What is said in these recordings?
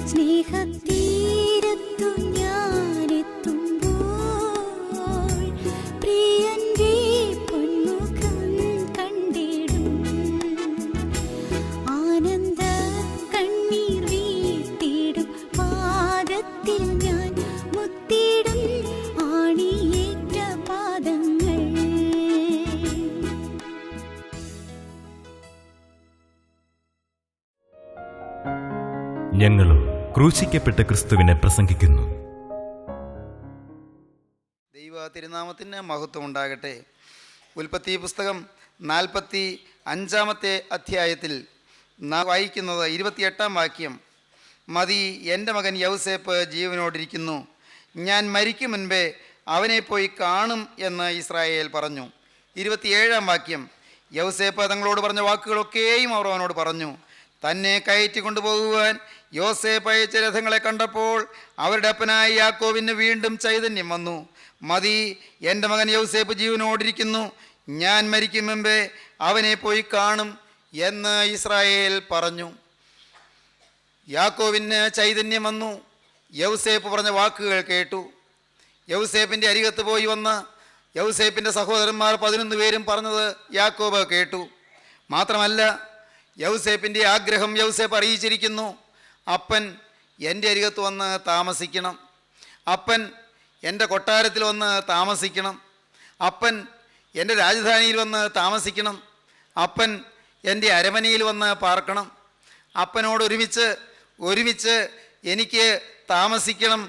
സ്നേഹത്തീരത്തു ഞാനെത്തുമ്പോൾ പ്രിയന്റെ പൊന്മുഖം കണ്ടിടും. ആനന്ദ കണ്ണീർ വീഴ്ത്തിടും പാദത്തിൽ ഞാൻ മുത്തിടും ആണിയേറ്റ പാദങ്ങൾ. ഞങ്ങളും ക്രൂശിക്കപ്പെട്ട ക്രിസ്തുവിനെ പ്രസംഗിക്കുന്നു. ദൈവ തിരുനാമത്തിന് മഹത്വം ഉണ്ടാകട്ടെ. ഉൽപ്പത്തി പുസ്തകം 45 അധ്യായത്തിൽ നാം വായിക്കുന്നത് 28 വാക്യം. മതി, എൻ്റെ മകൻ യൗസേപ്പ് ജീവനോടിരിക്കുന്നു, ഞാൻ മരിക്കും മുൻപേ അവനെ പോയി കാണും എന്ന് ഇസ്രായേൽ പറഞ്ഞു. 27 വാക്യം. യൗസേപ്പ് തങ്ങളോട് പറഞ്ഞ വാക്കുകളൊക്കെയും അവർ അവനോട് പറഞ്ഞു. തന്നെ കയറ്റി കൊണ്ടുപോകുവാൻ യോസേപ്പ് അയച്ച രഥങ്ങളെ കണ്ടപ്പോൾ അവരുടെ അപ്പനായ യാക്കോബിന് വീണ്ടും ചൈതന്യം വന്നു. മതി, എൻ്റെ മകൻ യൗസേപ്പ് ജീവനോടിരിക്കുന്നു, ഞാൻ മരിക്കും മുമ്പേ അവനെ പോയി കാണും എന്ന് ഇസ്രായേൽ പറഞ്ഞു. യാക്കോബിന് ചൈതന്യം വന്നു. യൗസേപ്പ് പറഞ്ഞ വാക്കുകൾ കേട്ടു. യൗസേപ്പിൻ്റെ അരികത്ത് പോയി വന്ന് യൗസേപ്പിൻ്റെ സഹോദരന്മാർ 11 പേരും പറഞ്ഞത് യാക്കോബ് കേട്ടു. മാത്രമല്ല, യൗസേപ്പിൻ്റെ ആഗ്രഹം യൗസേപ്പ് അറിയിച്ചിരിക്കുന്നു. അപ്പൻ എൻ്റെ അരികത്ത് വന്ന് താമസിക്കണം, അപ്പൻ എൻ്റെ കൊട്ടാരത്തിൽ വന്ന് താമസിക്കണം, അപ്പൻ എൻ്റെ രാജധാനിയിൽ വന്ന് താമസിക്കണം, അപ്പൻ എൻ്റെ അരമനയിൽ വന്ന് പാർക്കണം, അപ്പനോട് ഒരുമിച്ച് എനിക്ക് താമസിക്കണം,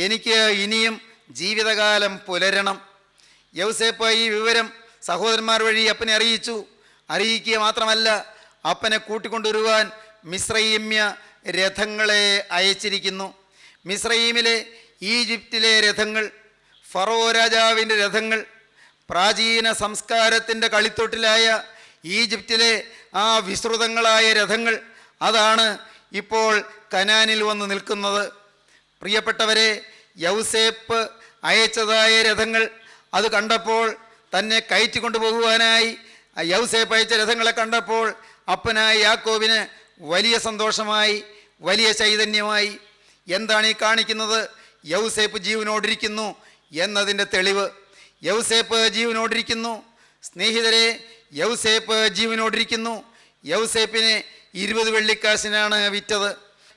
എനിക്ക് ഇനിയും ജീവിതകാലം പുലരണം. യൗസേപ്പ് ഈ വിവരം സഹോദരന്മാർ വഴി അപ്പനെ അറിയിക്കുക മാത്രമല്ല, അപ്പനെ കൂട്ടിക്കൊണ്ടുവരുവാൻ മിസ്രയീമ്യ രഥങ്ങളെ അയച്ചിരിക്കുന്നു. മിസ്രയീമിലെ, ഈജിപ്തിലെ രഥങ്ങൾ, ഫറോ രാജാവിൻ്റെ രഥങ്ങൾ, പ്രാചീന സംസ്കാരത്തിൻ്റെ കളിത്തൊട്ടിലായ ഈജിപ്തിലെ ആ വിസ്തൃതങ്ങളായ രഥങ്ങൾ, അതാണ് ഇപ്പോൾ കനാനിൽ വന്ന് നിൽക്കുന്നത്. പ്രിയപ്പെട്ടവരെ, യൗസേപ്പ് അയച്ചതായ രഥങ്ങൾ അത് കണ്ടപ്പോൾ, തന്നെ കയറ്റിക്കൊണ്ടുപോകുവാനായി യൗസേപ്പ് അയച്ച രഥങ്ങളെ കണ്ടപ്പോൾ അപ്പനായ യാക്കോബിന് വലിയ സന്തോഷമായി, വലിയ ചൈതന്യമായി. എന്താണ് ഈ കാണിക്കുന്നത്? യൗസേപ്പ് ജീവനോടിരിക്കുന്നു എന്നതിൻ്റെ തെളിവ്. യൗസേപ്പ് ജീവനോടിരിക്കുന്നു. സ്നേഹിതരെ, യൗസേപ്പ് ജീവനോടിരിക്കുന്നു. യൗസേപ്പിനെ 20 വെള്ളിക്കാശിനാണ് വിറ്റത്.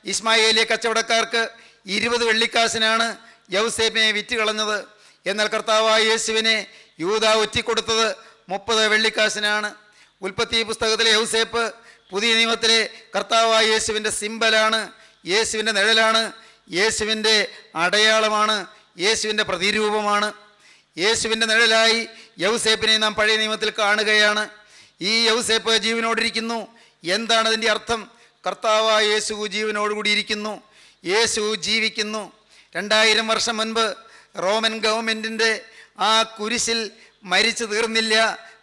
ഇസ്മായേലിയ കച്ചവടക്കാർക്ക് 20 വെള്ളിക്കാശിനാണ് യൗസേപ്പിനെ വിറ്റ് കളഞ്ഞത്. എന്നാൽ കർത്താവായ യേശുവിനെ യൂദാ ഒറ്റിക്കൊടുത്തത് 30 വെള്ളിക്കാശിനാണ്. ഉൽപ്പത്തി പുസ്തകത്തിലെ യൗസേപ്പ് പുതിയ നിയമത്തിലെ കർത്താവായ യേശുവിൻ്റെ സിംബലാണ്, യേശുവിൻ്റെ നിഴലാണ്, യേശുവിൻ്റെ അടയാളമാണ്, യേശുവിൻ്റെ പ്രതിരൂപമാണ്. യേശുവിൻ്റെ നിഴലായി യൗസേപ്പിനെ നാം പഴയ നിയമത്തിൽ കാണുകയാണ്. ഈ യൗസേപ്പ് ജീവനോടിരിക്കുന്നു. എന്താണ് അതിൻ്റെ അർത്ഥം? കർത്താവായ യേശു ജീവനോടുകൂടിയിരിക്കുന്നു, യേശു ജീവിക്കുന്നു. 2000 വർഷം മുൻപ് റോമൻ ഗവൺമെൻറ്റിൻ്റെ ആ കുരിശിൽ മരിച്ചു തീർന്നില്ല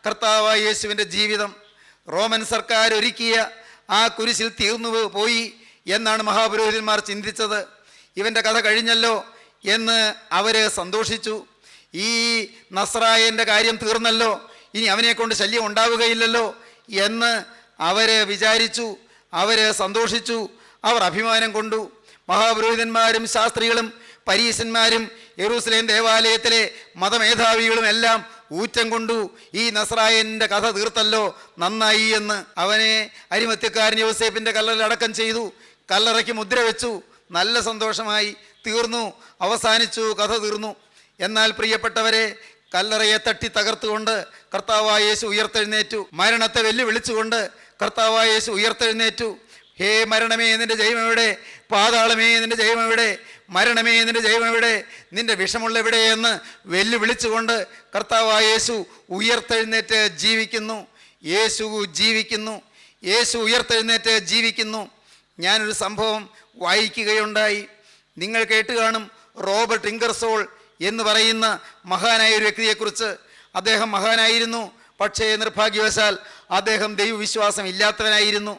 കർത്താവായ യേശുവിൻ്റെ ജീവിതം. റോമൻ സർക്കാർ ഒരുക്കിയ ആ കുരിശിൽ തീർന്നു പോയി എന്നാണ് മഹാപുരോഹിതന്മാർ ചിന്തിച്ചത്. ഇവൻ്റെ കഥ കഴിഞ്ഞല്ലോ എന്ന് അവർ സന്തോഷിച്ചു. ഈ നസ്രായൻ്റെ കാര്യം തീർന്നല്ലോ, ഇനി അവനെ കൊണ്ട് ശല്യം ഉണ്ടാവുകയില്ലല്ലോ എന്ന് അവർ വിചാരിച്ചു. അവർ സന്തോഷിച്ചു, അവർ അഭിമാനം കൊണ്ടു. മഹാപുരോഹിതന്മാരും ശാസ്ത്രികളും പരീശന്മാരും യെരൂശലേം ദേവാലയത്തിലെ മതമേധാവികളും എല്ലാം ഊറ്റം കൊണ്ടു. ഈ നസ്രായൻ്റെ കഥ തീർത്തല്ലോ, നന്നായി എന്ന്. അവനെ അരിമത്യക്കാരൻ യോസേപ്പിൻ്റെ കല്ലറയിൽ അടക്കം ചെയ്തു, കല്ലറയ്ക്ക് മുദ്ര വെച്ചു. നല്ല സന്തോഷമായി, തീർന്നു, അവസാനിച്ചു, കഥ തീർന്നു. എന്നാൽ പ്രിയപ്പെട്ടവരെ, കല്ലറയെ തട്ടി തകർത്തുകൊണ്ട് കർത്താവായ യേശു ഉയർത്തെഴുന്നേറ്റു. മരണത്തെ വെല്ലുവിളിച്ചുകൊണ്ട് കർത്താവായ യേശു ഉയർത്തെഴുന്നേറ്റു. ഹേ മരണമേ, നിന്റെ ജയമെവിടെ? പാതാളമേ, നിന്റെ ജയമെവിടെ? മരണമേ, നിന്റെ ജയമെവിടെ? നിന്റെ വിഷമുള്ള എവിടെയെന്ന് വെല്ലുവിളിച്ചുകൊണ്ട് കർത്താവായ യേശു ഉയർത്തെഴുന്നേറ്റ് ജീവിക്കുന്നു. യേശു ജീവിക്കുന്നു. യേശു ഉയർത്തെഴുന്നേറ്റ് ജീവിക്കുന്നു. ഞാനൊരു സംഭവം വായിക്കുകയുണ്ടായി. നിങ്ങൾ കേട്ട് കാണും. റോബർട്ട് ഇംഗർസോൾ എന്ന് പറയുന്ന മഹാനായ ഒരു വ്യക്തിയെക്കുറിച്ച്. അദ്ദേഹം മഹാനായിരുന്നു, പക്ഷേ നിർഭാഗ്യവശാൽ അദ്ദേഹം ദൈവവിശ്വാസം ഇല്ലാത്തവനായിരുന്നു.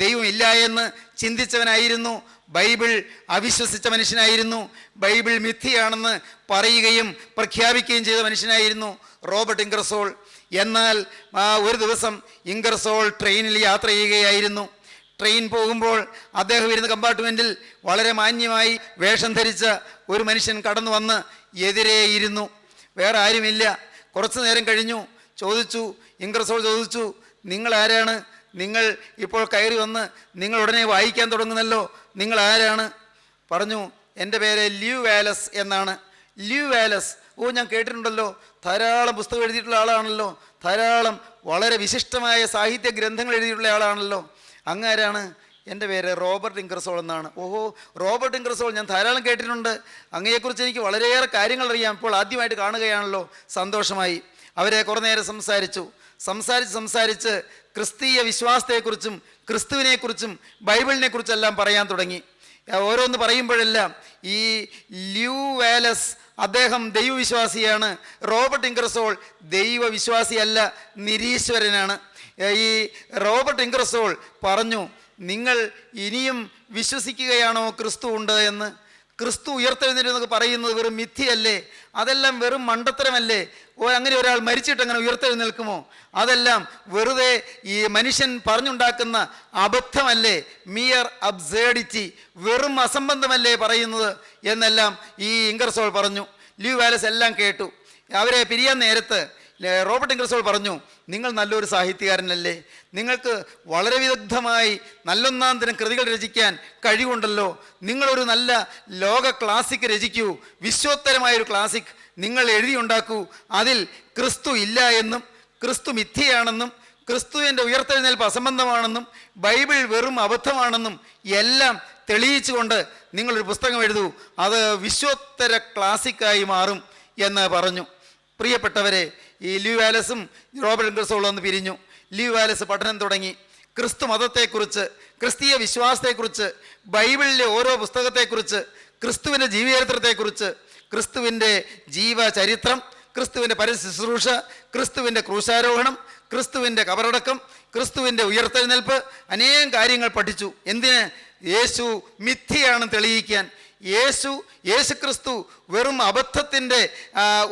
ദൈവം ഇല്ല എന്ന് ചിന്തിച്ചവനായിരുന്നു. ബൈബിൾ അവിശ്വസിച്ച മനുഷ്യനായിരുന്നു. ബൈബിൾ മിഥ്യയാണെന്ന് പറയുകയും പ്രഖ്യാപിക്കുകയും ചെയ്ത മനുഷ്യനായിരുന്നു റോബർട്ട് ഇംഗർസോൾ. എന്നാൽ ഒരു ദിവസം ഇംഗർസോൾ ട്രെയിനിൽ യാത്ര ചെയ്യുകയായിരുന്നു. ട്രെയിൻ പോകുമ്പോൾ അദ്ദേഹം ഇരുന്ന കമ്പാർട്ട്മെൻറ്റിൽ വളരെ മാന്യമായി വേഷം ധരിച്ച ഒരു മനുഷ്യൻ കടന്നു വന്ന് എതിരെ ഇരുന്നു. വേറെ ആരുമില്ല. കുറച്ച് നേരം കഴിഞ്ഞു. ചോദിച്ചു, ഇംഗ്രസോൾ ചോദിച്ചു, നിങ്ങൾ ആരാണ്? നിങ്ങൾ ഇപ്പോൾ കയറി വന്ന് നിങ്ങൾ ഉടനെ വായിക്കാൻ തുടങ്ങുന്നല്ലോ, നിങ്ങൾ ആരാണ്? പറഞ്ഞു, എൻ്റെ പേര് ല്യൂ വാലസ് എന്നാണ്. ല്യൂ വാലസ്, ഓ ഞാൻ കേട്ടിട്ടുണ്ടല്ലോ, ധാരാളം പുസ്തകം എഴുതിയിട്ടുള്ള ആളാണല്ലോ, ധാരാളം വളരെ വിശിഷ്ടമായ സാഹിത്യ ഗ്രന്ഥങ്ങൾ എഴുതിയിട്ടുള്ള ആളാണല്ലോ. അങ്ങാരാണ്? എൻ്റെ പേര് റോബർട്ട് ഇംഗ്രസോൾ എന്നാണ്. ഓഹോ, റോബർട്ട് ഇംഗ്രസോൾ, ഞാൻ ധാരാളം കേട്ടിട്ടുണ്ട്. അങ്ങയെക്കുറിച്ച് എനിക്ക് വളരെയേറെ കാര്യങ്ങൾ അറിയാം. ഇപ്പോൾ ആദ്യമായിട്ട് കാണുകയാണല്ലോ, സന്തോഷമായി. അവരെ കുറേ നേരം സംസാരിച്ച് ക്രിസ്തീയ വിശ്വാസത്തെക്കുറിച്ചും ക്രിസ്തുവിനെക്കുറിച്ചും ബൈബിളിനെക്കുറിച്ചെല്ലാം പറയാൻ തുടങ്ങി. ഓരോന്ന് പറയുമ്പോഴെല്ലാം ഈ ല്യൂ വാലസ് അദ്ദേഹം ദൈവവിശ്വാസിയാണ്, റോബർട്ട് ഇംഗ്രസോൾ ദൈവവിശ്വാസിയല്ല, നിരീശ്വരനാണ്. ഈ റോബർട്ട് ഇംഗ്രസോൾ പറഞ്ഞു, നിങ്ങൾ ഇനിയും വിശ്വസിക്കുകയാണോ ക്രിസ്തു ഉണ്ട് എന്ന്? ക്രിസ്തു ഉയർത്തെഴുന്നേറ്റെന്നൊക്കെ പറയുന്നത് വെറും മിഥ്യയല്ലേ? അതെല്ലാം വെറും മണ്ടത്തരമല്ലേ? അങ്ങനെ ഒരാൾ മരിച്ചിട്ട് അങ്ങനെ ഉയർത്തെഴുന്നേൽക്കുമോ? അതെല്ലാം വെറുതെ ഈ മനുഷ്യൻ പറഞ്ഞുണ്ടാക്കുന്ന അബദ്ധമല്ലേ? മിയർ അബ്സേർഡിറ്റി, വെറും അസംബന്ധമല്ലേ പറയുന്നത് എന്നെല്ലാം ഈ ഇംഗ്രസോൾ പറഞ്ഞു. ല്യൂ വാലസ് എല്ലാം കേട്ടു. അവരെ പിരിയാൻ നേരത്ത് റോബർട്ട് ഇംഗ്രസോൾ പറഞ്ഞു, നിങ്ങൾ നല്ലൊരു സാഹിത്യകാരനല്ലേ, നിങ്ങൾക്ക് വളരെ വിദഗ്ധമായി നല്ലൊന്നാം തരം കൃതികൾ രചിക്കാൻ കഴിവുണ്ടല്ലോ, നിങ്ങളൊരു നല്ല ലോക ക്ലാസിക് രചിക്കൂ, വിശ്വോത്തരമായൊരു ക്ലാസിക് നിങ്ങൾ എഴുതിയുണ്ടാക്കൂ. അതിൽ ക്രിസ്തു ഇല്ല എന്നും ക്രിസ്തു മിഥ്യയാണെന്നും ക്രിസ്തുവിൻ്റെ ഉയർത്തെഴുന്നേൽപ്പ് അസംബന്ധമാണെന്നും ബൈബിൾ വെറും അബദ്ധമാണെന്നും എല്ലാം തെളിയിച്ചുകൊണ്ട് നിങ്ങളൊരു പുസ്തകം എഴുതൂ, അത് വിശ്വോത്തര ക്ലാസിക്കായി മാറും എന്ന് പറഞ്ഞു. പ്രിയപ്പെട്ടവരെ, ഈ ല്യൂ വാലസും റോബർട്ട് ഇംഗ്രസോളും ഒന്ന് പിരിഞ്ഞു. ല്യൂ വാലസ് പഠനം തുടങ്ങി. ക്രിസ്തു മതത്തെക്കുറിച്ച്, ക്രിസ്തീയ വിശ്വാസത്തെക്കുറിച്ച്, ബൈബിളിലെ ഓരോ പുസ്തകത്തെക്കുറിച്ച്, ക്രിസ്തുവിൻ്റെ ജീവചരിത്രത്തെക്കുറിച്ച്, ക്രിസ്തുവിൻ്റെ ജീവചരിത്രം, ക്രിസ്തുവിൻ്റെ പരശുശ്രൂഷ, ക്രിസ്തുവിൻ്റെ ക്രൂശാരോഹണം, ക്രിസ്തുവിൻ്റെ കബറടക്കം, ക്രിസ്തുവിൻ്റെ ഉയർത്തെഴുന്നേൽപ്പ്, അനേകം കാര്യങ്ങൾ പഠിച്ചു. എന്തിന്? യേശു മിഥ്യയാണ് തെളിയിക്കാൻ. യേശു ക്രിസ്തു വെറും അബദ്ധത്തിൻ്റെ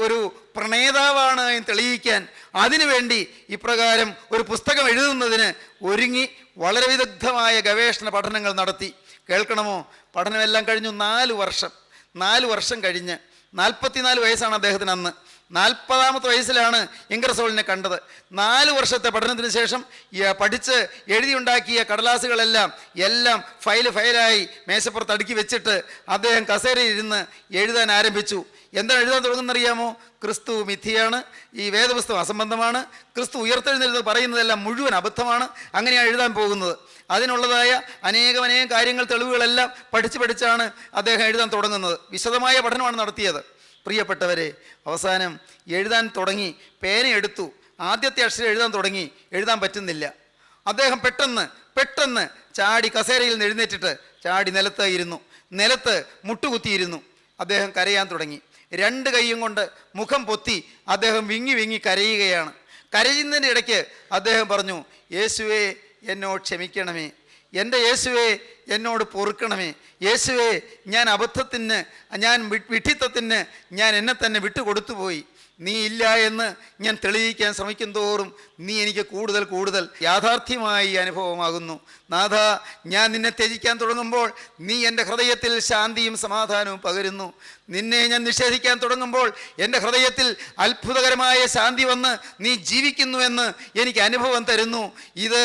ഒരു പ്രണേതാവാണ് എന്ന് തെളിയിക്കാൻ. അതിനുവേണ്ടി ഇപ്രകാരം ഒരു പുസ്തകം എഴുതുന്നതിന് ഒരുങ്ങി വളരെ വിദഗ്ധമായ ഗവേഷണ പഠനങ്ങൾ നടത്തി. കേൾക്കണമോ? പഠനമെല്ലാം കഴിഞ്ഞു 4 വർഷം കഴിഞ്ഞ് 44 വയസ്സാണ് അദ്ദേഹത്തിന് അന്ന്. 40ാമത്തെ വയസ്സിലാണ് ഇംഗ്രസോളിനെ കണ്ടത്. 4 വർഷത്തെ പഠനത്തിന് ശേഷം പഠിച്ച് എഴുതിയുണ്ടാക്കിയ കടലാസുകളെല്ലാം ഫയലായി മേശപ്പുറത്ത് അടുക്കി വെച്ചിട്ട് അദ്ദേഹം കസേരയിൽ ഇരുന്ന് എഴുതാൻ ആരംഭിച്ചു. എന്താണ് എഴുതാൻ തുടങ്ങുന്നറിയാമോ? ക്രിസ്തു മിഥ്യയാണ്, ഈ വേദപുസ്തകം അസംബന്ധമാണ്, ക്രിസ്തു ഉയർത്തെഴുന്നേൽപ്പ് പറയുന്നതെല്ലാം മുഴുവൻ അബദ്ധമാണ്, അങ്ങനെയാണ് എഴുതാൻ പോകുന്നത്. അതിനുള്ളതായ അനേകം കാര്യങ്ങൾ, തെളിവുകളെല്ലാം പഠിച്ചാണ് അദ്ദേഹം എഴുതാൻ തുടങ്ങുന്നത്. വിശദമായ പഠനമാണ് നടത്തിയത്. പ്രിയപ്പെട്ടവരെ, അവസാനം എഴുതാൻ തുടങ്ങി, പേനയെടുത്തു, ആദ്യത്തെ അക്ഷരം എഴുതാൻ തുടങ്ങി, എഴുതാൻ പറ്റുന്നില്ല. അദ്ദേഹം പെട്ടെന്ന് ചാടി കസേരയിൽ നിന്ന് എഴുന്നേറ്റിട്ട് ചാടി നിലത്ത് മുട്ടുകുത്തിയിരുന്നു. അദ്ദേഹം കരയാൻ തുടങ്ങി. 2 കൈയും കൊണ്ട് മുഖം പൊത്തി അദ്ദേഹം വിങ്ങി കരയുകയാണ്. കരയുന്നതിൻ്റെ ഇടയ്ക്ക് അദ്ദേഹം പറഞ്ഞു, യേശുവേ എന്നോട് ക്ഷമിക്കണമേ, എൻ്റെ യേശുവേ എന്നോട് പൊറുക്കണമേ, യേശുവേ ഞാൻ അബദ്ധത്തിന്, ഞാൻ വിഡ്ഢിത്തത്തിന് ഞാൻ എന്നെ തന്നെ വിട്ടുകൊടുത്തു പോയി. നീ ഇല്ല എന്ന് ഞാൻ തെളിയിക്കാൻ ശ്രമിക്കും തോറും നീ എനിക്ക് കൂടുതൽ യാഥാർത്ഥ്യമായി അനുഭവമാകുന്നു. നാഥ, ഞാൻ നിന്നെ ത്യജിക്കാൻ തുടങ്ങുമ്പോൾ നീ എൻ്റെ ഹൃദയത്തിൽ ശാന്തിയും സമാധാനവും പകരുന്നു. നിന്നെ ഞാൻ നിഷേധിക്കാൻ തുടങ്ങുമ്പോൾ എൻ്റെ ഹൃദയത്തിൽ അത്ഭുതകരമായ ശാന്തി വന്ന് നീ ജീവിക്കുന്നുവെന്ന് എനിക്ക് അനുഭവം തരുന്നു. ഇത്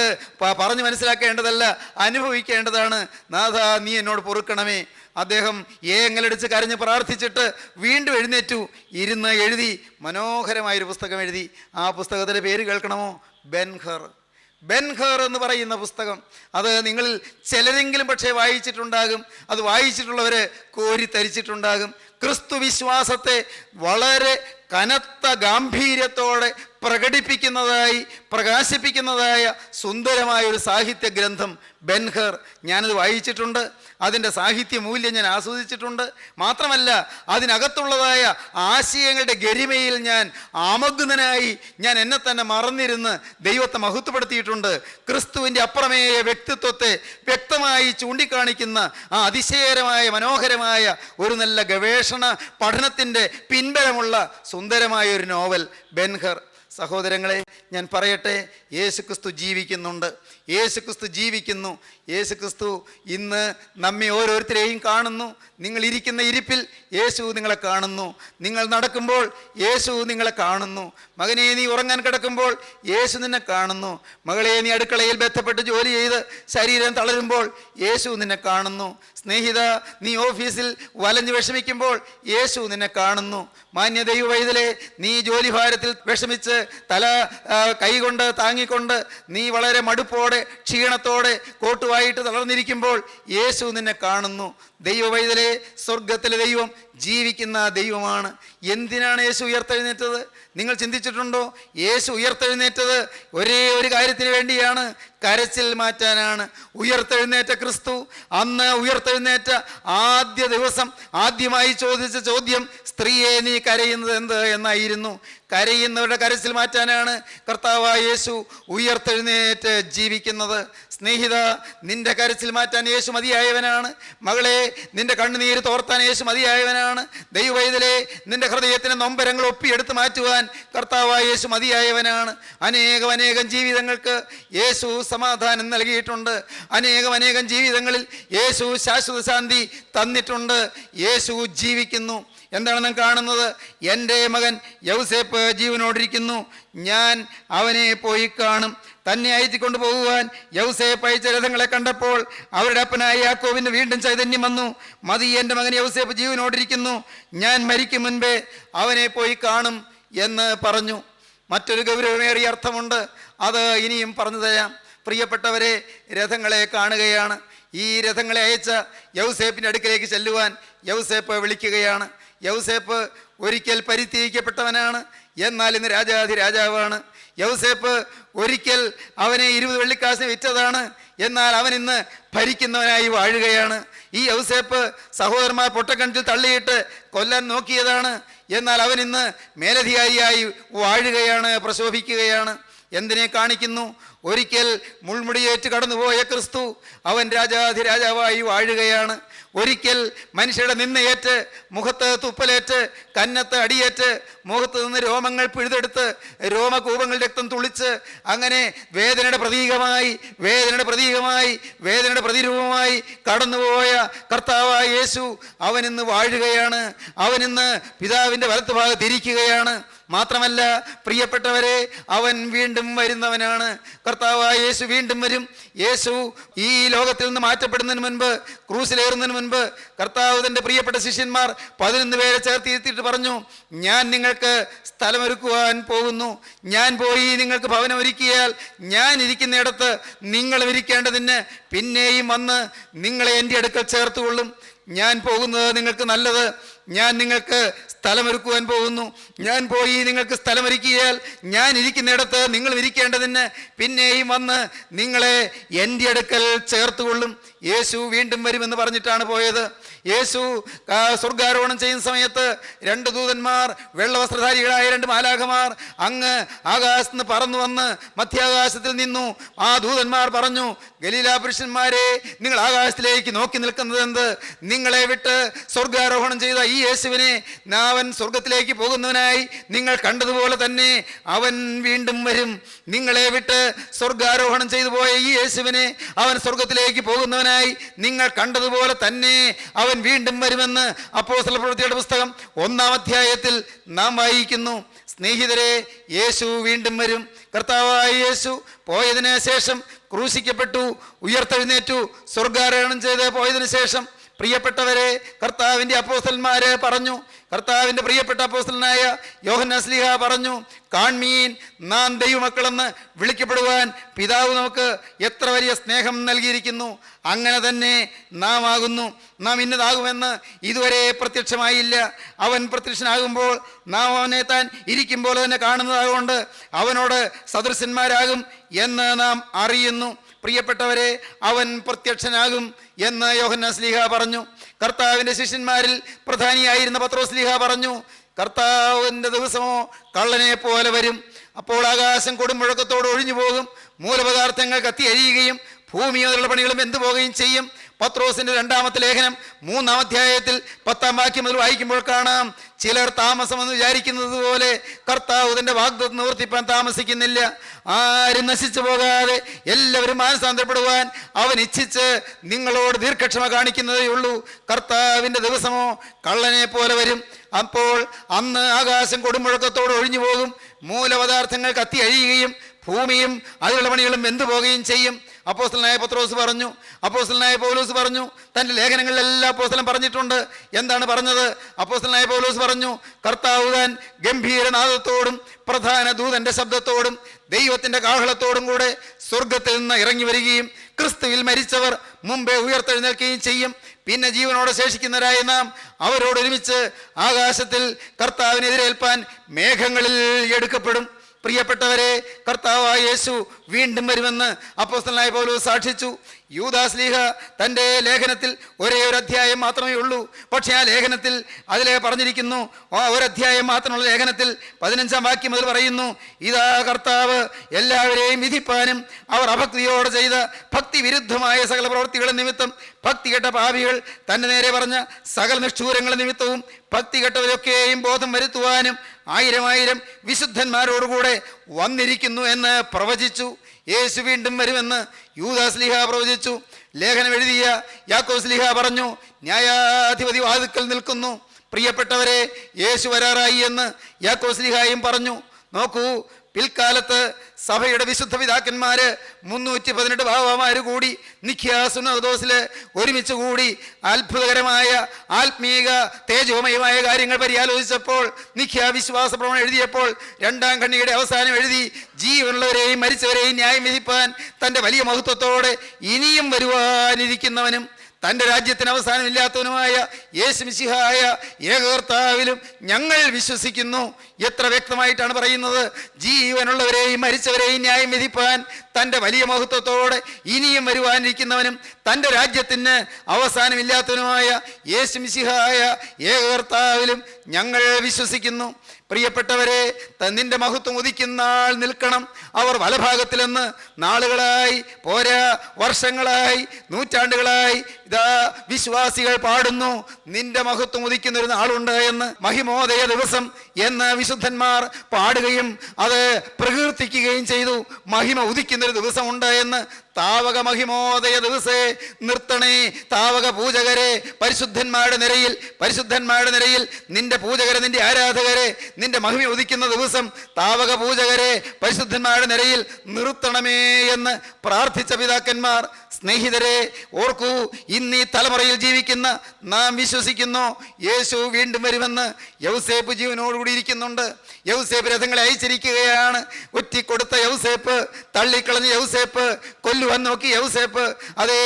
പറഞ്ഞു മനസ്സിലാക്കേണ്ടതല്ല, അനുഭവിക്കേണ്ടതാണ്. നാഥ, നീ എന്നോട് പൊറുക്കണമേ. അദ്ദേഹം ഏങ്ങലടിച്ച് കരഞ്ഞ് പ്രാർത്ഥിച്ചിട്ട് വീണ്ടും എഴുന്നേറ്റു, ഇരുന്ന് എഴുതി, മനോഹരമായൊരു പുസ്തകം എഴുതി. ആ പുസ്തകത്തിൻ്റെ പേര് കേൾക്കണമോ? ബെൻഹർ എന്ന് പറയുന്ന പുസ്തകം. അത് നിങ്ങളിൽ ചിലരെങ്കിലും പക്ഷേ വായിച്ചിട്ടുണ്ടാകും. അത് വായിച്ചിട്ടുള്ളവർ കോരിത്തരിച്ചിട്ടുണ്ടാകും. ക്രിസ്തു വിശ്വാസത്തെ വളരെ കനത്ത ഗാംഭീര്യത്തോടെ പ്രകാശിപ്പിക്കുന്നതായ സുന്ദരമായൊരു സാഹിത്യ ഗ്രന്ഥം ബെൻഹർ. ഞാനത് വായിച്ചിട്ടുണ്ട്. അതിൻ്റെ സാഹിത്യ മൂല്യം ഞാൻ ആസ്വദിച്ചിട്ടുണ്ട്. മാത്രമല്ല, അതിനകത്തുള്ളതായ ആശയങ്ങളുടെ ഗരിമയിൽ ഞാൻ ആമഗ്നനായി ഞാൻ എന്നെ തന്നെ മറന്നിരുന്ന് ദൈവത്തെ മഹത്വപ്പെടുത്തിയിട്ടുണ്ട്. ക്രിസ്തുവിൻ്റെ അപ്രമേയ വ്യക്തിത്വത്തെ വ്യക്തമായി ചൂണ്ടിക്കാണിക്കുന്ന ആ അതിശയകരമായ മനോഹരമായ ഒരു നല്ല ഗവേഷണ പഠനത്തിൻ്റെ പിൻബലമുള്ള സുന്ദരമായ ഒരു നോവൽ ബെൻഹർ. സഹോദരങ്ങളെ, ഞാൻ പറയട്ടെ, യേശു ക്രിസ്തു ജീവിക്കുന്നുണ്ട്. യേശുക്രിസ്തു ജീവിക്കുന്നു. യേശുക്രിസ്തു ഇന്ന് നമ്മെ ഓരോരുത്തരെയും കാണുന്നു. നിങ്ങൾ ഇരിക്കുന്ന ഇരിപ്പിൽ യേശു നിങ്ങളെ കാണുന്നു. നിങ്ങൾ നടക്കുമ്പോൾ യേശു നിങ്ങളെ കാണുന്നു. മകനെ, നീ ഉറങ്ങാൻ കിടക്കുമ്പോൾ യേശു നിന്നെ കാണുന്നു. മകളെ, നീ അടുക്കളയിൽ ബന്ധപ്പെട്ട് ജോലി ചെയ്ത് ശരീരം തളരുമ്പോൾ യേശു നിന്നെ കാണുന്നു. സ്നേഹിത, നീ ഓഫീസിൽ വലഞ്ഞു വിഷമിക്കുമ്പോൾ യേശു നിന്നെ കാണുന്നു. മാന്യ ദൈവ വൈതലേ, നീ ജോലി ഭാരത്തിൽ വിഷമിച്ച് തല കൈകൊണ്ട് താങ്ങിക്കൊണ്ട് നീ വളരെ മടുപ്പോടെ ക്ഷീണത്തോടെ കോട്ടുവായിട്ട് തളർന്നിരിക്കുമ്പോൾ യേശു നിന്നെ കാണുന്നു. ദൈവ വൈതലേ, സ്വർഗത്തിലെ ദൈവം ജീവിക്കുന്ന ദൈവമാണ്. എന്തിനാണ് യേശു ഉയർത്തെഴുന്നേറ്റത്? നിങ്ങൾ ചിന്തിച്ചിട്ടുണ്ടോ? യേശു ഉയർത്തെഴുന്നേറ്റത് ഒരേ ഒരു കാര്യത്തിന് വേണ്ടിയാണ്, കരച്ചിൽ മാറ്റാനാണ്. ഉയർത്തെഴുന്നേറ്റ ക്രിസ്തു അന്ന് ഉയർത്തെഴുന്നേറ്റ ആദ്യ ദിവസം ആദ്യമായി ചോദിച്ച ചോദ്യം, സ്ത്രീയെ നീ കരയുന്നത് എന്ത് എന്നായിരുന്നു. കരയുന്നവരുടെ കരച്ചിൽ മാറ്റാനാണ് കർത്താവായ യേശു ഉയർത്തെഴുന്നേറ്റ് ജീവിക്കുന്നത്. സ്നേഹിത, നിന്റെ കരച്ചിൽ മാറ്റാൻ യേശു മതിയായവനാണ്. മകളെ, നിന്റെ കണ്ണുനീര് തോർത്താൻ യേശു മതിയായവനാണ്. ദൈവവൈതലേ, നിന്റെ ഹൃദയത്തിന് നൊമ്പരങ്ങൾ ഒപ്പിയെടുത്ത് മാറ്റുവാൻ കർത്താവായ യേശു മതിയായവനാണ്. അനേകം ജീവിതങ്ങൾക്ക് യേശു സമാധാനം നൽകിയിട്ടുണ്ട്. അനേകം ജീവിതങ്ങളിൽ യേശു ശാശ്വത ശാന്തി തന്നിട്ടുണ്ട്. യേശു ജീവിക്കുന്നു. എന്താണ് നാം കാണുന്നത്? എൻ്റെ മകൻ യൗസേപ്പ് ജീവനോടിരിക്കുന്നു, ഞാൻ അവനെ പോയി കാണും. തന്നെ അയറ്റിക്കൊണ്ട് പോകുവാൻ യൗസേപ്പ് അയച്ച രഥങ്ങളെ കണ്ടപ്പോൾ അവരുടെ അപ്പനായ യാക്കോബിന് വീണ്ടും ചൈതന്യം വന്നു. മതി, എൻ്റെ മകൻ യൗസേപ്പ് ജീവനോടിരിക്കുന്നു, ഞാൻ മരിക്കും മുൻപേ അവനെ പോയി കാണും എന്ന് പറഞ്ഞു. മറ്റൊരു ഗൗരവമേറിയ അർത്ഥമുണ്ട്, അത് ഇനിയും പറഞ്ഞു തരാം. പ്രിയപ്പെട്ടവരെ, രഥങ്ങളെ കാണുകയാണ്. ഈ രഥങ്ങളെ അയച്ച യൗസേപ്പിൻ്റെ അടുക്കലേക്ക് ചെല്ലുവാൻ യൗസേപ്പ് വിളിക്കുകയാണ്. യൗസേപ്പ് ഒരിക്കൽ പരിത്യജിക്കപ്പെട്ടവനാണ്, എന്നാൽ ഇന്ന് രാജാവാണ്. യൗസേപ്പ് ഒരിക്കൽ അവനെ 20 വെള്ളിക്കാശിന് വിറ്റതാണ്, എന്നാൽ അവൻ ഇന്ന് ഭരിക്കുന്നവനായി വാഴുകയാണ്. ഈ യൗസേപ്പ് സഹോദരന്മാർ പൊട്ടക്കണത്തിൽ തള്ളിയിട്ട് കൊല്ലാൻ നോക്കിയതാണ്, എന്നാൽ അവൻ ഇന്ന് മേലധികാരിയായി വാഴുകയാണ്, പ്രശോഭിക്കുകയാണ്. എന്തിനെ കാണിക്കുന്നു? ഒരിക്കൽ മുൾമുടിയേറ്റ് കടന്നുപോയ ക്രിസ്തു അവൻ രാജാവായി വാഴുകയാണ്. ഒരിക്കൽ മനുഷ്യരുടെ നിന്നയേറ്റ്, മുഖത്ത് തുപ്പലേറ്റ്, കന്നത്ത് അടിയേറ്റ്, മുഖത്ത് നിന്ന് രോമങ്ങൾ പിഴുതെടുത്ത് രോമകൂപങ്ങൾ രക്തം തുളിച്ച് അങ്ങനെ വേദനയുടെ പ്രതിരൂപമായി കടന്നുപോയ കർത്താവായ യേശു അവനിന്ന് വാഴുകയാണ്. അവനിന്ന് പിതാവിൻ്റെ വലത്തുഭാഗത്ത് ഇരിക്കുകയാണ്. മാത്രമല്ല പ്രിയപ്പെട്ടവരെ, അവൻ വീണ്ടും വരുന്നവനാണ്. കർത്താവായ യേശു വീണ്ടും വരും. യേശു ഈ ലോകത്തിൽ നിന്ന് മാറ്റപ്പെടുന്നതിന് മുൻപ്, ക്രൂസിലേറുന്നതിന് മുൻപ് കർത്താവ് തൻ്റെ പ്രിയപ്പെട്ട ശിഷ്യന്മാർ 11 പേരെ ചേർത്തിരുത്തിയിട്ട് പറഞ്ഞു, ഞാൻ നിങ്ങൾക്ക് സ്ഥലമൊരുക്കുവാൻ പോകുന്നു. ഞാൻ പോയി നിങ്ങൾക്ക് ഭവനം ഒരുക്കിയാൽ ഞാൻ ഇരിക്കുന്നിടത്ത് നിങ്ങളും ഇരിക്കേണ്ടതിന് പിന്നെയും വന്ന് നിങ്ങളെ എൻ്റെ അടുക്കൽ ചേർത്തുകൊള്ളും. ഞാൻ പോകുന്നത് നിങ്ങൾക്ക് നല്ലത്. ഞാൻ നിങ്ങൾക്ക് സ്ഥലമൊരുക്കുവാൻ പോകുന്നു. ഞാൻ പോയി നിങ്ങൾക്ക് സ്ഥലമൊരുക്കിയാൽ ഞാൻ ഇരിക്കുന്നിടത്ത് നിങ്ങൾ ഇരിക്കേണ്ടതിന് പിന്നെയും വന്ന് നിങ്ങളെ എൻ്റെ അടുക്കൽ ചേർത്തുകൊള്ളും. യേശു വീണ്ടും വരുമെന്ന് പറഞ്ഞിട്ടാണ് പോയത്. യേശു സ്വർഗാരോഹണം ചെയ്യുന്ന സമയത്ത് 2 ദൂതന്മാർ, വെള്ളവസ്ത്രധാരികളായ 2 മാലാഖമാർ അങ്ങ് ആകാശത്ത് നിന്ന് പറന്നു വന്ന് മധ്യാകാശത്തിൽ നിന്നു. ആ ദൂതന്മാർ പറഞ്ഞു, ഗലീല പുരുഷന്മാരെ, നിങ്ങൾ ആകാശത്തിലേക്ക് നോക്കി നിൽക്കുന്നത് എന്ത്? നിങ്ങളെ വിട്ട് സ്വർഗാരോഹണം ചെയ്ത ഈ യേശുവിനെ അവൻ സ്വർഗത്തിലേക്ക് പോകുന്നവനായി നിങ്ങൾ കണ്ടതുപോലെ തന്നെ അവൻ വീണ്ടും വരും. നിങ്ങളെ വിട്ട് സ്വർഗാരോഹണം ചെയ്തു പോയ ഈ യേശുവിനെ അവൻ സ്വർഗത്തിലേക്ക് പോകുന്നവനായി നിങ്ങൾ കണ്ടതുപോലെ തന്നെ അവൻ വീണ്ടും വരുമെന്ന് അപ്പോസ്തലപ്രവൃത്തിയുടെ പുസ്തകം 1-ാം അധ്യായത്തിൽ നാം വായിക്കുന്നു. സ്നേഹിതരെ, യേശു വീണ്ടും വരും. കർത്താവായ യേശു പോയതിന് ശേഷം ക്രൂശിക്കപ്പെട്ടു, ഉയർത്തെഴുന്നേറ്റു, സ്വർഗാരോഹണം ചെയ്ത് പോയതിനു ശേഷം പ്രിയപ്പെട്ടവരെ, കർത്താവിൻ്റെ അപ്പോസ്തലന്മാര് പറഞ്ഞു, കർത്താവിൻ്റെ പ്രിയപ്പെട്ട അപ്പോസ്തലനായ യോഹന്നാൻ ശ്ലീഹ പറഞ്ഞു, കാൺമീൻ, നാം ദൈവമക്കളെന്ന് വിളിക്കപ്പെടുവാൻ പിതാവ് നമുക്ക് എത്ര വലിയ സ്നേഹം നൽകിയിരിക്കുന്നു. അങ്ങനെ തന്നെ നാം ആകുന്നു. നാം ഇന്നതാകുമെന്ന് ഇതുവരെ പ്രത്യക്ഷമായില്ല. അവൻ പ്രത്യക്ഷനാകുമ്പോൾ നാം അവനെ താൻ ഇരിക്കുമ്പോൾ തന്നെ കാണുന്നതാകൊണ്ട് അവനോട് സദൃശന്മാരാകും എന്ന് നാം അറിയുന്നു. പ്രിയപ്പെട്ടവരെ, അവൻ പ്രത്യക്ഷനാകും എന്ന് യോഹന്നാൻ ശ്ലീഹ പറഞ്ഞു. കർത്താവിൻ്റെ ശിഷ്യന്മാരിൽ പ്രധാനിയായിരുന്ന പത്രോസ് ശ്ലീഹ പറഞ്ഞു, കർത്താവിൻ്റെ ദിവസമോ കള്ളനെ പോലെ വരും. അപ്പോൾ ആകാശം കൊടുമുഴക്കത്തോട് ഒഴിഞ്ഞു പോകും, മൂലപദാർത്ഥങ്ങൾ കത്തി അഴിയുകയും ഭൂമി മുതലുള്ള പണികളും എന്തു പോകുകയും ചെയ്യും. പത്രോസിൻ്റെ 2-ാമത്തെ ലേഖനം 3-ാം അധ്യായത്തിൽ 10-ാം വാക്യം മുതൽ വായിക്കുമ്പോൾ കാണാം, ചിലർ താമസമെന്ന് വിചാരിക്കുന്നത് പോലെ കർത്താവ് തൻ്റെ വാഗ്ദത്തം നിവർത്തിപ്പാൻ താമസിക്കുന്നില്ല. ആരും നശിച്ചു പോകാതെ എല്ലാവരും മാനസാന്തരപ്പെടുവാൻ അവൻ ഇച്ഛിച്ച് നിങ്ങളോട് ദീർഘക്ഷമ കാണിക്കുന്നതേ ഉള്ളൂ. കർത്താവിൻ്റെ ദിവസമോ കള്ളനെ പോലെ വരും. അപ്പോൾ അന്ന് ആകാശം കൊടുമുഴക്കത്തോട് ഒഴിഞ്ഞു പോകും, മൂലപദാർത്ഥങ്ങൾ കത്തി അഴിയുകയും ഭൂമിയും അതിലുള്ള പണികളും വെന്തുപോകുകയും ചെയ്യും. അപ്പോസ്തലനായ പൗലോസ് പറഞ്ഞു. തൻ്റെ ലേഖനങ്ങളിലെല്ലാം അപ്പോസ്തലൻ പറഞ്ഞിട്ടുണ്ട്. എന്താണ് പറഞ്ഞത്? അപ്പോസ്തലനായ പൗലോസ് പറഞ്ഞു, കർത്താവ് താൻ ഗംഭീരനാദത്തോടും പ്രധാന ദൂതന്റെ ശബ്ദത്തോടും ദൈവത്തിൻ്റെ കാഹളത്തോടും കൂടെ സ്വർഗത്തിൽ നിന്ന് ഇറങ്ങി വരികയും ക്രിസ്തുവിൽ മരിച്ചവർ മുമ്പേ ഉയർത്തെഴുന്നേൽക്കുകയും ചെയ്യും. പിന്നെ ജീവനോടെ ശേഷിക്കുന്നവരായ നാം അവരോടൊരുമിച്ച് ആകാശത്തിൽ കർത്താവിനെതിരേൽപ്പാൻ മേഘങ്ങളിൽ എടുക്കപ്പെടും. പ്രിയപ്പെട്ടവരെ, കർത്താവായ യേശു വീണ്ടും വരുമെന്ന് അപ്പോസ്തലനായ പൗലോസ് സാക്ഷിച്ചു. യൂദാസ്ലീഹ തൻ്റെ ലേഖനത്തിൽ ഒരേ ഒരു അധ്യായം മാത്രമേ ഉള്ളൂ. പക്ഷേ ആ ലേഖനത്തിൽ അതിലെ പറഞ്ഞിരിക്കുന്നു, ആ ഒരധ്യായം മാത്രമുള്ള ലേഖനത്തിൽ 15-ാം വാക്യം മുതൽ പറയുന്നു, ഇതാ കർത്താവ് എല്ലാവരെയും വിധിപ്പാനും അവർ അഭക്തിയോടെ ചെയ്ത ഭക്തി വിരുദ്ധമായ സകല പ്രവൃത്തികളും നിമിത്തം ഭക്തി കെട്ട പാപികൾ തൻ്റെ നേരെ പറഞ്ഞ സകല നിഷ്ഠൂരങ്ങൾ നിമിത്തവും ഭക്തി കെട്ടവരൊക്കെയും ബോധം വരുത്തുവാനും 1000 വിശുദ്ധന്മാരോടുകൂടെ വന്നിരിക്കുന്നു എന്ന് പ്രവചിച്ചു. യേശു വീണ്ടും വരുമെന്ന് യൂദാസ്ലീഹ പ്രവചിച്ചു. ലേഖനം എഴുതിയ യാക്കോബ് പറഞ്ഞു, ന്യായാധിപതി വാതിൽക്കൽ നിൽക്കുന്നു. പ്രിയപ്പെട്ടവരെ, യേശു വരാറായി എന്ന് യാക്കോബ് പറഞ്ഞു. നോക്കൂ, പിൽക്കാലത്ത് സഭയുടെ വിശുദ്ധ പിതാക്കന്മാര് 318 ബാബാമാര് കൂടി നിഖ്യാ സുന്നതോസില് ഒരുമിച്ച് കൂടി അത്ഭുതകരമായ ആത്മീക തേജോമയമായ കാര്യങ്ങൾ പരിയാലോചിച്ചപ്പോൾ, നിഖ്യാ വിശ്വാസ പ്രമാണം എഴുതിയപ്പോൾ 2-ാം ഖണ്ഡികയുടെ അവസാനം എഴുതി, ജീവനുള്ളവരെയും മരിച്ചവരെയും ന്യായം വിധിപ്പാൻ തൻ്റെ വലിയ മഹത്വത്തോടെ ഇനിയും വരുവാനിരിക്കുന്നവനും തൻ്റെ രാജ്യത്തിന് അവസാനമില്ലാത്തവനുമായ യേശു മിശിഹായ ഏകകർത്താവിലും ഞങ്ങൾ വിശ്വസിക്കുന്നു. എത്ര വ്യക്തമായിട്ടാണ് പറയുന്നത്! ജീവനുള്ളവരെയും മരിച്ചവരെയും ന്യായം വിധിപ്പാൻ തൻ്റെ വലിയ മഹത്വത്തോടെ ഇനിയും വരുവാനിരിക്കുന്നവനും തൻ്റെ രാജ്യത്തിന് അവസാനമില്ലാത്തവനുമായ യേശു മിശിഹായ ഏകകർത്താവിലും ഞങ്ങൾ വിശ്വസിക്കുന്നു. പ്രിയപ്പെട്ടവരെ, നിന്റെ മഹത്വം ഉദിക്കുന്ന നാൾ നിൽക്കണം. അവർ വലഭാഗത്തിലെന്ന് നാളുകളായി പോരാ, വർഷങ്ങളായി, നൂറ്റാണ്ടുകളായി ഇതാ വിശ്വാസികൾ പാടുന്നു, നിന്റെ മഹത്വം ഉദിക്കുന്ന ഒരു നാളുണ്ട് എന്ന്. മഹിമോദയ ദിവസം എന്ന് വിശുദ്ധന്മാർ പാടുകയും അത് പ്രകീർത്തിക്കുകയും ചെയ്തു. മഹിമ ഉദിക്കുന്നൊരു ദിവസമുണ്ട് എന്ന്. താവക മഹിമോദയ ദിവസേ നിർത്തണേ താവക പൂജകരെ, പരിശുദ്ധന്മാരുടെ നിരയിൽ നിന്റെ പൂജകരെ, നിന്റെ ആരാധകരെ, നിന്റെ മഹിമ ഉദിക്കുന്ന ദിവസം താവക പൂജകരെ പരിശുദ്ധന്മാരുടെ നിരയിൽ നിർത്തണമേ എന്ന് പ്രാർത്ഥിച്ച പിതാക്കന്മാർ. സ്നേഹിതരെ, ഓർക്കൂ, ഇന്ന് ഈ തലമുറയിൽ ജീവിക്കുന്ന നാം വിശ്വസിക്കുന്നു യേശു വീണ്ടും വരുമെന്ന്. യൗസേപ്പ് ജീവനോടുകൂടി ഇരിക്കുന്നുണ്ട്. യൗസേപ്പ് രഥങ്ങളെ അയച്ചിരിക്കുകയാണ്. ഒറ്റിക്കൊടുത്ത യൗസേപ്പ്, തള്ളിക്കളഞ്ഞ യൗസേപ്പ്, കൊല്ലുവാൻ നോക്കി യൗസേപ്പ്, അതേ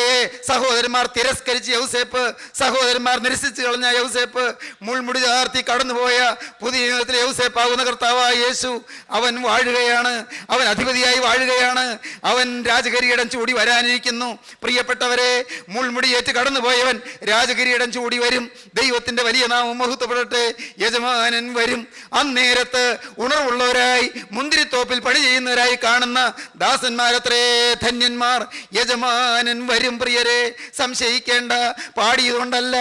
സഹോദരന്മാർ തിരസ്കരിച്ച് യൗസേപ്പ്, സഹോദരന്മാർ നിരസിച്ചു കളഞ്ഞ യൗസേപ്പ്, മുൾമുടി ചാർത്തി കടന്നുപോയ പുതിയ യുഗത്തിലെ യൗസേപ്പാകുന്ന കർത്താവായ യേശു അവൻ വാഴുകയാണ്. അവൻ അധിപതിയായി വാഴുകയാണ്. അവൻ രാജകിരീടം ചൂടി വരാനിരിക്കുന്നു. പ്രിയപ്പെട്ടവരെ, മുൾമുടിയേറ്റ് കടന്നുപോയവൻ രാജകിരീടം ചൂടി വരും. ദൈവത്തിൻ്റെ വലിയ നാമം മഹത്വപ്പെടട്ടെ. യജമാനൻ വരും. അന്നേരത്ത് ഉണർവുള്ളവരായി മുന്തിരിത്തോപ്പിൽ പണി ചെയ്യുന്നവരായി കാണുന്ന ദാസന്മാരത്രേ ധന്യന്മാർ. യജമാനൻ വരും പ്രിയരെ, സംശയിക്കേണ്ട. പാടിയതുകൊണ്ടല്ല,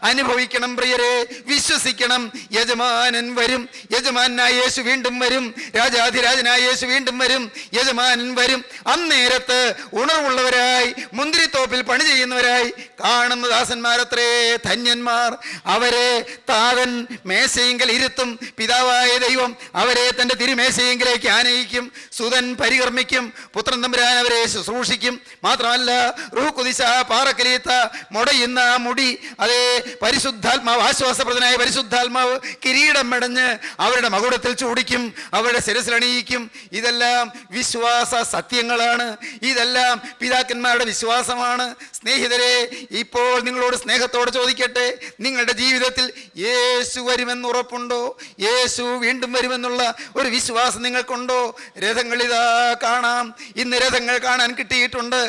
അനുഭവിക്കണം പ്രിയരെ, വിശ്വസിക്കണം. യജമാനൻ വരും. യജമാനായ യേശു വീണ്ടും വരും. രാജാധിരാജനായ യേശു വീണ്ടും വരും. യജമാനൻ വരും. അന്നേരത്ത് ഉണർവുള്ളവരായി മുന്തിരിത്തോപ്പിൽ പണി ചെയ്യുന്നവരായി കാണുന്ന ദാസന്മാരത്രേ ധന്യന്മാർ. അവരെ താതൻ മേശയെങ്കിൽ ഇരുത്തും. പിതാവായ ദൈവം അവരെ തൻ്റെ തിരുമേശയെങ്കിലേക്ക് ആനയിക്കും. സുതൻ പരികർമ്മിക്കും. പുത്രൻ തമ്പുരാൻ അവരെ ശുശ്രൂഷിക്കും. മാത്രമല്ല, റൂഹ് ഖുദീസ പാറക്കലീത്ത മുടയുന്ന മുടി, അതേ പരിശുദ്ധാത്മാവ്, ആശ്വാസപ്രദനായ പരിശുദ്ധാത്മാവ് കിരീടം മെടഞ്ഞ് അവരുടെ മകുടത്തിൽ ചൂടിക്കും, അവരുടെ ശിരസിലണിയിക്കും. ഇതെല്ലാം വിശ്വാസ സത്യങ്ങളാണ്. ഇതെല്ലാം പിതാക്കന്മാരുടെ വിശ്വാസമാണ്. സ്നേഹിതരെ, ഇപ്പോൾ നിങ്ങളോട് സ്നേഹത്തോടെ ചോദിക്കട്ടെ, നിങ്ങളുടെ ജീവിതത്തിൽ യേശു വരുമെന്ന് ഉറപ്പുണ്ടോ? യേശു വീണ്ടും വരുമെന്നുള്ള ഒരു വിശ്വാസം നിങ്ങൾക്കുണ്ടോ? രഥങ്ങളിതാ കാണാം. ഇന്ന് രഥങ്ങൾ കാണാൻ കിട്ടിയിട്ടുണ്ട്.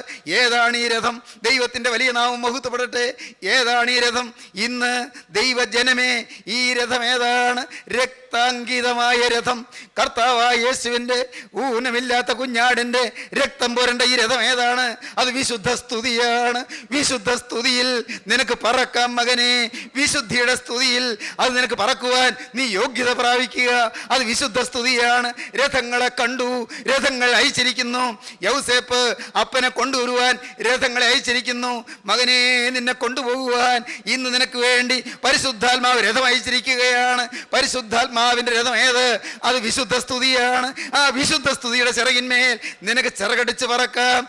ഏതാണ് ഈ രഥം? ദൈവത്തിൻ്റെ വലിയ നാമം മഹത്വപ്പെടട്ടെ. ഏതാണ് ഈ രഥം? ഇന്ന് ദൈവജനമേ, ഈ രഥം ഏതാണ്? രക്താങ്കിതമായ രഥം, കർത്താവായ യേശുവിൻ്റെ ഊനമില്ലാത്ത കുഞ്ഞാടിൻ്റെ രക്തം പുരണ്ട ഈ രഥം ഏതാണ്? അത് വിശുദ്ധ സ്തുതിയാണ്. വിശുദ്ധ സ്തുതിയിൽ നിനക്ക് പറക്കാം മകനെ. വിശുദ്ധിയുടെ സ്തുതിയിൽ അത് നിനക്ക് പറക്കുവാൻ നീ യോഗ്യത പ്രാപിക്കുക. അത് വിശുദ്ധ സ്തുതിയാണ്. രഥങ്ങളെ കണ്ടു, രഥങ്ങൾ അയച്ചിരിക്കുന്നു. യൗസേപ്പ് അപ്പനെ കൊണ്ടുവരുവാൻ രഥങ്ങളെ അയച്ചിരിക്കുന്നു. മകനെ, നിന്നെ കൊണ്ടുപോകുവാൻ ഇന്ന് നിനക്ക് വേണ്ടി പരിശുദ്ധാത്മാവ് രഥം അയച്ചിരിക്കുകയാണ്. പരിശുദ്ധാത്മാവിന്റെ രഥം ഏത്? അത് വിശുദ്ധ സ്തുതിയാണ്. ആ വിശുദ്ധ സ്തുതിയുടെ ചിറകിന്മേൽ നിനക്ക് ചിറകടിച്ച് പറക്കാം.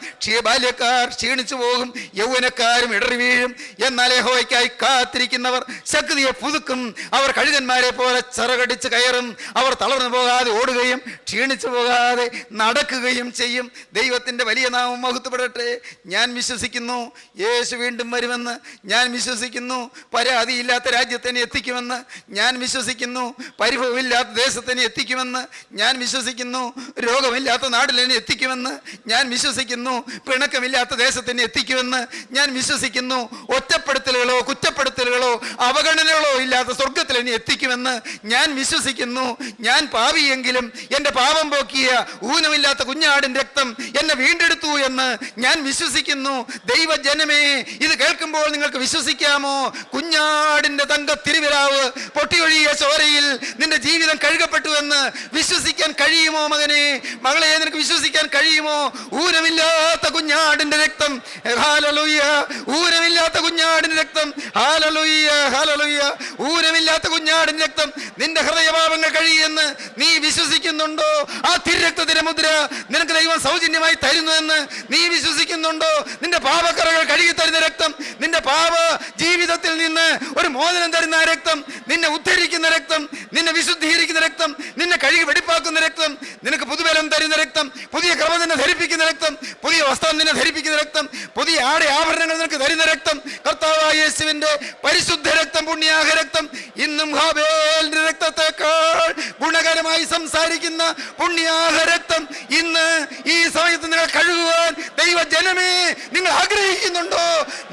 ബാല്യക്കാർ ക്ഷീണിച്ചു പോകും, യൗവനക്കാരും ഇടറി വീഴും. എന്നാൽ യഹോവയ്ക്കായി കാത്തിരിക്കുന്നവർ ശക്തിയെ പുതുക്കും. അവർ കഴുകന്മാരെ പോലെ ചിറകടിച്ച് കയറും. അവർ തളർന്നു പോകാതെ ഓടുകയും ക്ഷീണിച്ചു പോകാതെ നടക്കുകയും ചെയ്യും. ദൈവത്തിൻ്റെ വലിയ നാമം മഹത്വപ്പെടട്ടെ. ഞാൻ വിശ്വസിക്കുന്നു യേശു വീണ്ടും വരുമെന്ന്. ഞാൻ വിശ്വസിക്കുന്നു പരാതിയില്ലാത്ത രാജ്യത്തിനെ എത്തിക്കുമെന്ന്. ഞാൻ വിശ്വസിക്കുന്നു പരിഭവമില്ലാത്ത ദേശത്തിനെ എത്തിക്കുമെന്ന്. ഞാൻ വിശ്വസിക്കുന്നു രോഗമില്ലാത്ത നാട്ടിലെന്നെ എത്തിക്കുമെന്ന്. ഞാൻ വിശ്വസിക്കുന്നു പിണക്കമില്ലാത്ത ദേശത്തിനെ എത്തിക്കുമെന്ന്. ഞാൻ വിശ്വസിക്കുന്നു ഒറ്റപ്പെടുത്തലുകളോ കുറ്റപ്പെടുത്തലുകളോ അവഗണനകളോ ഇല്ലാത്ത സ്വർഗത്തിൽ എന്നെ എത്തിക്കുമെന്ന്. ഞാൻ വിശ്വസിക്കുന്നു ഞാൻ പാപിയെങ്കിലും എൻ്റെ പാപം പോക്കിയ ഊനമില്ലാത്ത കുഞ്ഞാടിൻ്റെ രക്തം എന്നെ വീണ്ടെടുത്തു എന്ന് ഞാൻ വിശ്വസിക്കുന്നു. ദൈവജനമേ, ഇത് കേൾക്കുമ്പോൾ നിങ്ങൾക്ക് വിശ്വസിക്കാമോ? കുഞ്ഞാടിൻ്റെ തങ്ക തിരുവിലാവ് പൊട്ടിയൊഴിയ ചോരയിൽ നിന്റെ ജീവിതം കഴുകപ്പെട്ടു എന്ന് വിശ്വസിക്കാൻ കഴിയുമോ മകനെ, മകളെ? നിനക്ക് വിശ്വസിക്കാൻ കഴിയുമോ? ഊനമില്ലാത്ത കുഞ്ഞാടിൻ്റെ രക്തം, ഹല്ലേലൂയ! ഊനമില്ലാത്ത കുഞ്ഞാടിൻ്റെ രക്തം, ഹല്ലേലൂയ, ഹല്ലേലൂയ! ഊനമില്ലാത്ത കുഞ്ഞാടിൻ്റെ രക്തം നിന്റെ ഹൃദയപാപങ്ങൾ കഴിയുമെന്ന് നീ വിശ്വസിക്കുന്നുണ്ടോ? ആ തിരുരക്തത്തിന്റെ മുദ്ര നിനക്ക് ദൈവം സൗജന്യമായി തരുന്നുവെന്ന് നീ വിശ്വസിക്കുന്നുണ്ടോ? നിന്റെ പാപക്കറകൾ കഴുകി തരുന്ന രക്തം, നിന്റെ പാപ ജീവിതത്തിൽ നിന്ന് ഒരു മോചനം തരുന്ന രക്തം, നിന്നെ ഉദ്ധരിക്കുന്ന രക്തം, നിന്നെ വിശുദ്ധീകരിക്കുന്ന രക്തം, നിന്നെ കഴുകി വെടിപ്പാക്കുന്ന രക്തം, നിനക്ക് പുതുബലം തരുന്ന രക്തം, പുതിയ കൃപ നിന്നെ ധരിപ്പിക്കുന്ന രക്തം, പുതിയ വസ്ത്രം നിന്നെ ധരിപ്പിക്കുന്ന രക്തം, പുതിയ ആഭരണങ്ങൾ നിനക്ക് തരുന്ന രക്തം, കർത്താവായ യേശുവിന്റെ പരിശുദ്ധ രക്തം, പുണ്യാഹ രക്തം. ഇന്നും ഹാബേലിന്റെ രക്തത്തെക്കാൾ ഗുണകരമായി സംസാരിക്കുന്ന പുണ്യാഹ രക്തം ഇന്ന് ഈ സമയത്ത് നിങ്ങൾ കഴുകുവാൻ ദൈവജനമേ നിങ്ങൾ ആഗ്രഹിക്കുന്നുണ്ടോ?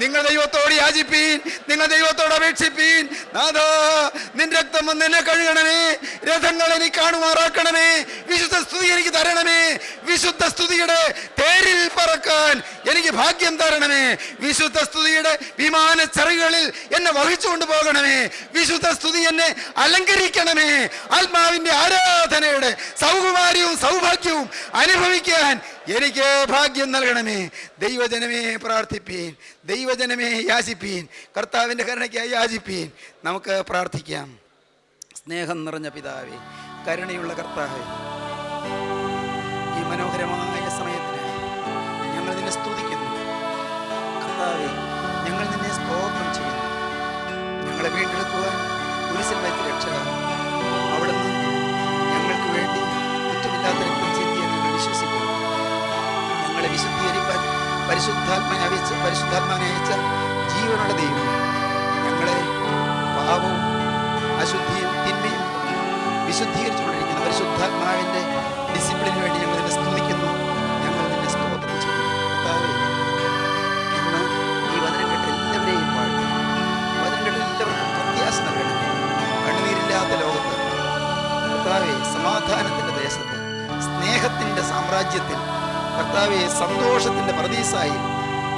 നിങ്ങൾ ദൈവത്തോട് യാചിപ്പീൻ, നിങ്ങൾ ദൈവത്തോട് അപേക്ഷിപ്പീൻ. നാഥാ, നിന്റെ രക്തം വന്ന് എന്നെ കഴുകണമേ, രഥങ്ങൾ എനിക്ക് കാണുമാറാക്കണമേ, വിശുദ്ധ സ്തുതി എനിക്ക് തരണമേ, വിശുദ്ധ സ്തുതിയുടെ തേരിൽ പറക്കാൻ എനിക്ക് ഭാഗ്യം തരണമേ, വിശുദ്ധ സ്തുതിയുടെ വിമാന ചിറകുകളിൽ എന്നെ വഹിച്ചുകൊണ്ട് പോകണമേ, വിശുദ്ധ സ്തുതി എന്നെ അലങ്കരിക്കണമേ, ആത്മാവിന്റെ ആരാധനയുടെ സൗകുമാര്യവും സൗഭാഗ്യവും അനുഭവിക്കാൻ എനിക്ക് ഭാഗ്യം നൽകണമേ. ദൈവജനമേ പ്രാർത്ഥിപ്പീൻ, ദൈവജനമേ യാചിപ്പീൻ, കർത്താവിൻ്റെ കരുണയ്ക്കായി യാചിപ്പീൻ. നമുക്ക് പ്രാർത്ഥിക്കാം. സ്നേഹം നിറഞ്ഞ പിതാവേ, കരുണയുള്ള കർത്താവേ, ഈ മനോഹരമായ സമയത്തിനായി ഞങ്ങൾ നിന്നെ സ്തുതിക്കുന്നു. കർത്താവേ, ഞങ്ങൾ നിന്നെ സ്തോത്രം ചെയ്യുന്നു. ഞങ്ങളെ വീണ്ടെടുക്കുവാൻ കുരിശിൽ വെച്ച് രക്ഷക അവിടുന്ന് ഞങ്ങൾക്ക് വേണ്ടി കുറ്റമില്ലാത്ത രക്തം ചിന്തിയെ ഞങ്ങൾ വിശ്വസിക്കുന്നു. ഞങ്ങളെ വിശുദ്ധീകരിക്കാൻ പരിശുദ്ധാത്മാനെ അയച്ച ജീവനുള്ള ദൈവം, ഞങ്ങളെ പാപവും അശുദ്ധിയും തിന്മയും വിശുദ്ധീകരിച്ചുകൊണ്ടിരിക്കുന്ന പരിശുദ്ധാത്മാവിൻ്റെ ഡിസിപ്ലിന് വേണ്ടി ഞങ്ങൾ നിന്നെ സ്തുതിക്കുന്നു. ഞങ്ങൾ നിന്നെ സ്തോത്രം ചെയ്യുന്നു. കർത്താവേ, ഇന്ന് ഈ വചനം കേട്ട എല്ലാവരെയും വാഴ്ത്തുന്നു. വചനം കേട്ട എല്ലാവർക്കും പ്രത്യാശ നൽകണം. കണ്ണുനീരില്ലാത്ത ലോകത്ത് കർത്താവേ, സമാധാനത്തിൻ്റെ ദേശത്ത്, സ്നേഹത്തിൻ്റെ സാമ്രാജ്യത്തിൽ കർത്താവേ, സന്തോഷത്തിൻ്റെ പ്രതീസായി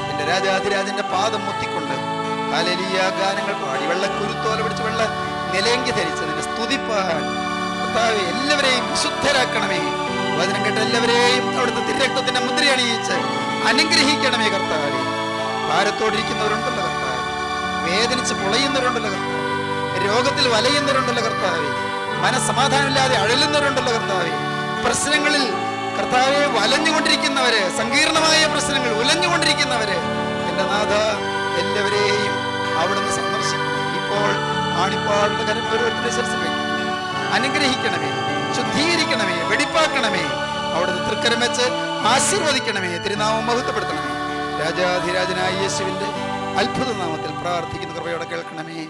എൻ്റെ രാജാധിരാജൻ്റെ പാദം മുത്തിക്കൊണ്ട് ഹല്ലേലൂയ ഗാനങ്ങൾ പാടി വെള്ളക്കുരുത്തോല പിടിച്ച് വെള്ള നിലയങ്കി ധരിച്ച് നിന്നെ സ്തുതിപ്പാൻ കർത്താവേ എല്ലാവരെയും വിശുദ്ധരാക്കണമേ. വചനം കേട്ട എല്ലാവരെയും അവിടുത്തെ തിരുരക്തത്തിൻ്റെ മുദ്ര അണിയിച്ച് അനുഗ്രഹിക്കണമേ. കർത്താവേ, ഭാരത്തോടിരിക്കുന്നവരുണ്ടല്ലോ കർത്താവേ, വേദനിച്ച് പൊളയുന്നവരുണ്ടല്ലോ കർത്താവേ, രോഗത്തിൽ വലയുന്നവരുണ്ടല്ലോ കർത്താവേ, മനസ്സമാധാനമില്ലാതെ അഴലുന്നവരുണ്ടല്ലോ കർത്താവേ, പ്രശ്നങ്ങളിൽ കർത്താവെ വലഞ്ഞുകൊണ്ടിരിക്കുന്നവര്, സങ്കീർണമായ പ്രശ്നങ്ങൾ ഉലഞ്ഞുകൊണ്ടിരിക്കുന്നവര്, എൻ്റെ നാഥ എല്ലാവരെയും അവിടുന്ന് സന്ദർശിക്കണം. ഇപ്പോൾ ആണിപ്പാടുള്ള കരം ഓരോരുത്തരുടെ ശിരസിലേക്ക് അനുഗ്രഹിക്കണമേ, ശുദ്ധീകരിക്കണമേ, വെടിപ്പാക്കണമേ. അവിടുന്ന് തൃക്കരം വെച്ച് ആശീർവദിക്കണമേ, തിരുനാമം മഹത്വപ്പെടുത്തണമേ. രാജാധിരാജനായ യേശുവിൻ്റെ അത്ഭുത നാമത്തിൽ പ്രാർത്ഥിക്കുന്ന കൃപയോടെ കേൾക്കണമേ.